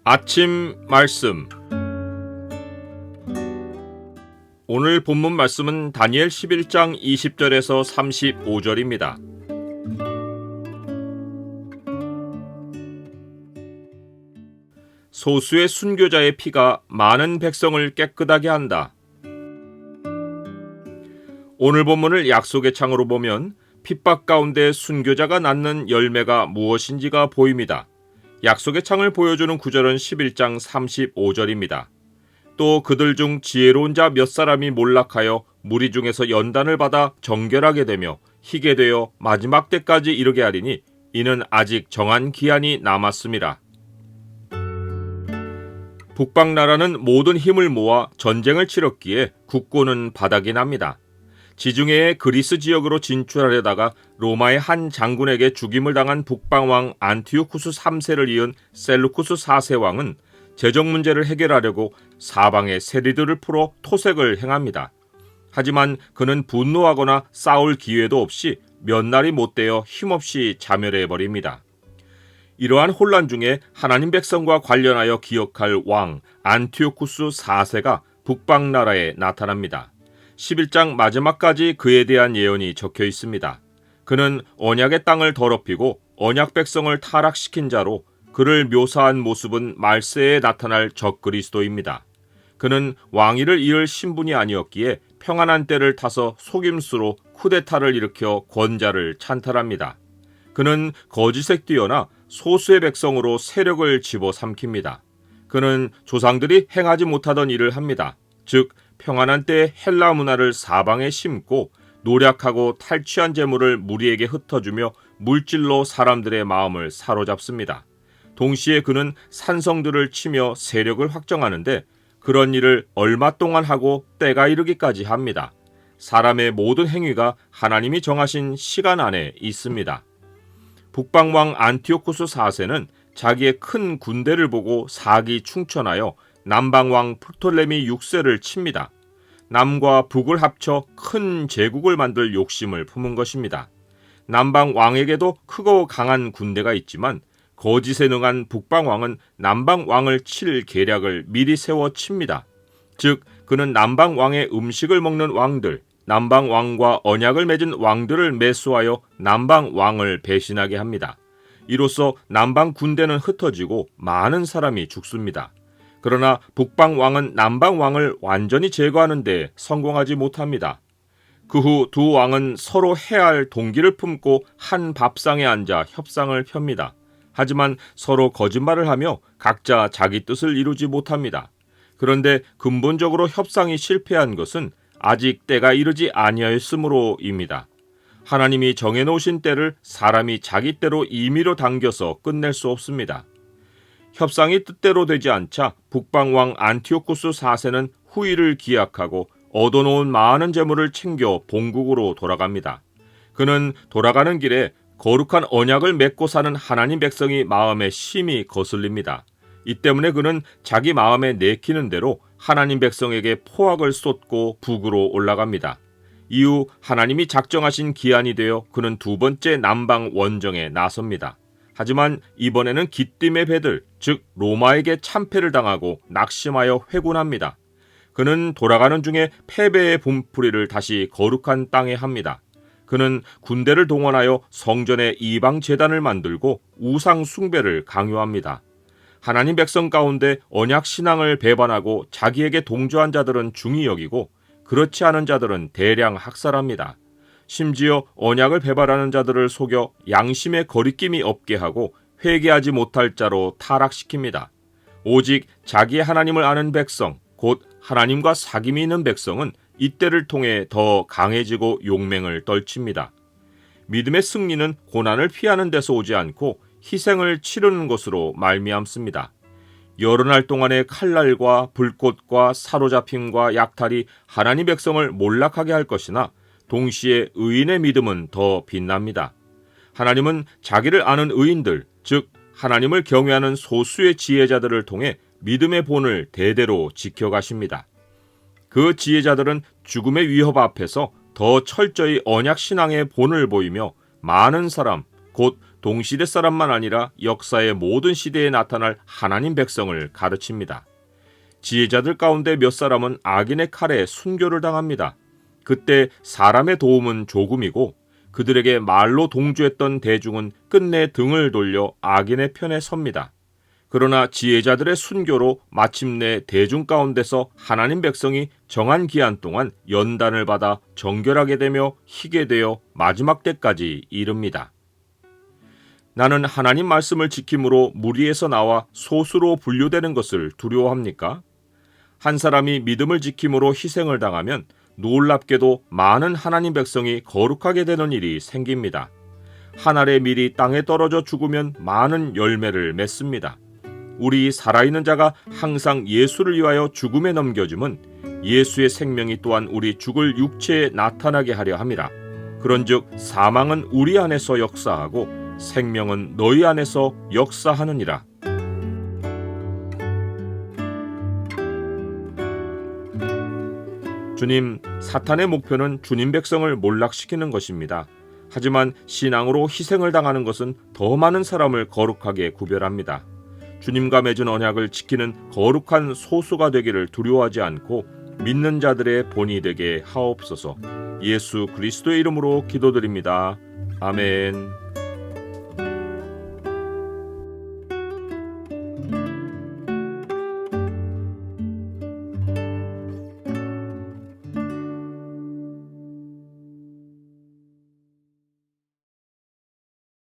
아침 말씀. 오늘 본문 말씀은 다니엘 11장 20절에서 35절입니다. 소수의 순교자의 피가 많은 백성을 깨끗하게 한다. 오늘 본문을 약속의 창으로 보면 핍박 가운데 순교자가 낳는 열매가 무엇인지가 보입니다. 약속의 창을 보여주는 구절은 11장 35절입니다. 또 그들 중 지혜로운 자 몇 사람이 몰락하여 무리 중에서 연단을 받아 정결하게 되며 희게 되어 마지막 때까지 이르게 하리니 이는 아직 정한 기한이 남았음이라. 북방나라는 모든 힘을 모아 전쟁을 치렀기에 국고는 바닥이 납니다. 지중해의 그리스 지역으로 진출하려다가 로마의 한 장군에게 죽임을 당한 북방왕 안티오쿠스 3세를 이은 셀루쿠스 4세 왕은 재정 문제를 해결하려고 사방에 세리들을 풀어 토색을 행합니다. 하지만 그는 분노하거나 싸울 기회도 없이 몇 날이 못되어 힘없이 자멸해버립니다. 이러한 혼란 중에 하나님 백성과 관련하여 기억할 왕 안티오쿠스 4세가 북방나라에 나타납니다. 11장 마지막까지 그에 대한 예언이 적혀 있습니다. 그는 언약의 땅을 더럽히고 언약 백성을 타락시킨 자로 그를 묘사한 모습은 말세에 나타날 적그리스도입니다. 그는 왕위를 이을 신분이 아니었기에 평안한 때를 타서 속임수로 쿠데타를 일으켜 권자를 찬탈합니다. 그는 거짓에 뛰어나 소수의 백성으로 세력을 집어삼킵니다. 그는 조상들이 행하지 못하던 일을 합니다. 즉 평안한 때 헬라 문화를 사방에 심고 노략하고 탈취한 재물을 무리에게 흩어주며 물질로 사람들의 마음을 사로잡습니다. 동시에 그는 산성들을 치며 세력을 확정하는데 그런 일을 얼마 동안 하고 때가 이르기까지 합니다. 사람의 모든 행위가 하나님이 정하신 시간 안에 있습니다. 북방왕 안티오쿠스 4세는 자기의 큰 군대를 보고 사기 충천하여 남방왕 프톨레미 6세를 칩니다. 남과 북을 합쳐 큰 제국을 만들 욕심을 품은 것입니다. 남방왕에게도 크고 강한 군대가 있지만 거짓에 능한 북방왕은 남방왕을 칠 계략을 미리 세워 칩니다. 즉 그는 남방왕의 음식을 먹는 왕들, 남방왕과 언약을 맺은 왕들을 매수하여 남방왕을 배신하게 합니다. 이로써 남방 군대는 흩어지고 많은 사람이 죽습니다. 그러나 북방왕은 남방왕을 완전히 제거하는 데 성공하지 못합니다. 그 후 두 왕은 서로 해할 동기를 품고 한 밥상에 앉아 협상을 펴니다. 하지만 서로 거짓말을 하며 각자 자기 뜻을 이루지 못합니다. 그런데 근본적으로 협상이 실패한 것은 아직 때가 이르지 아니하였으므로입니다. 하나님이 정해놓으신 때를 사람이 자기 때로 임의로 당겨서 끝낼 수 없습니다. 협상이 뜻대로 되지 않자 북방왕 안티오쿠스 4세는 후일을 기약하고 얻어놓은 많은 재물을 챙겨 본국으로 돌아갑니다. 그는 돌아가는 길에 거룩한 언약을 맺고 사는 하나님 백성이 마음에 심히 거슬립니다. 이 때문에 그는 자기 마음에 내키는 대로 하나님 백성에게 포악을 쏟고 북으로 올라갑니다. 이후 하나님이 작정하신 기한이 되어 그는 두 번째 남방 원정에 나섭니다. 하지만 이번에는 기띔의 배들, 즉 로마에게 참패를 당하고 낙심하여 회군합니다. 그는 돌아가는 중에 패배의 분풀이를 다시 거룩한 땅에 합니다. 그는 군대를 동원하여 성전에 이방 제단을 만들고 우상 숭배를 강요합니다. 하나님 백성 가운데 언약 신앙을 배반하고 자기에게 동조한 자들은 중히 여기고 그렇지 않은 자들은 대량 학살합니다. 심지어 언약을 배반하는 자들을 속여 양심의 거리낌이 없게 하고 회개하지 못할 자로 타락시킵니다. 오직 자기의 하나님을 아는 백성, 곧 하나님과 사귐이 있는 백성은 이때를 통해 더 강해지고 용맹을 떨칩니다. 믿음의 승리는 고난을 피하는 데서 오지 않고 희생을 치르는 것으로 말미암습니다. 여러 날 동안의 칼날과 불꽃과 사로잡힘과 약탈이 하나님 백성을 몰락하게 할 것이나 동시에 의인의 믿음은 더 빛납니다. 하나님은 자기를 아는 의인들, 즉 하나님을 경외하는 소수의 지혜자들을 통해 믿음의 본을 대대로 지켜가십니다. 그 지혜자들은 죽음의 위협 앞에서 더 철저히 언약 신앙의 본을 보이며 많은 사람, 곧 동시대 사람만 아니라 역사의 모든 시대에 나타날 하나님 백성을 가르칩니다. 지혜자들 가운데 몇 사람은 악인의 칼에 순교를 당합니다. 그때 사람의 도움은 조금이고 그들에게 말로 동조했던 대중은 끝내 등을 돌려 악인의 편에 섭니다. 그러나 지혜자들의 순교로 마침내 대중 가운데서 하나님 백성이 정한 기한 동안 연단을 받아 정결하게 되며 희게 되어 마지막 때까지 이릅니다. 나는 하나님 말씀을 지킴으로 무리에서 나와 소수로 분류되는 것을 두려워합니까? 한 사람이 믿음을 지킴으로 희생을 당하면 놀랍게도 많은 하나님 백성이 거룩하게 되는 일이 생깁니다. 한 알의 밀이 땅에 떨어져 죽으면 많은 열매를 맺습니다. 우리 살아있는 자가 항상 예수를 위하여 죽음에 넘겨줌은 예수의 생명이 또한 우리 죽을 육체에 나타나게 하려 함이라. 그런즉 사망은 우리 안에서 역사하고 생명은 너희 안에서 역사하느니라. 주님, 사탄의 목표는 주님 백성을 몰락시키는 것입니다. 하지만 신앙으로 희생을 당하는 것은 더 많은 사람을 거룩하게 구별합니다. 주님과 맺은 언약을 지키는 거룩한 소수가 되기를 두려워하지 않고 믿는 자들의 본이 되게 하옵소서. 예수 그리스도의 이름으로 기도드립니다. 아멘.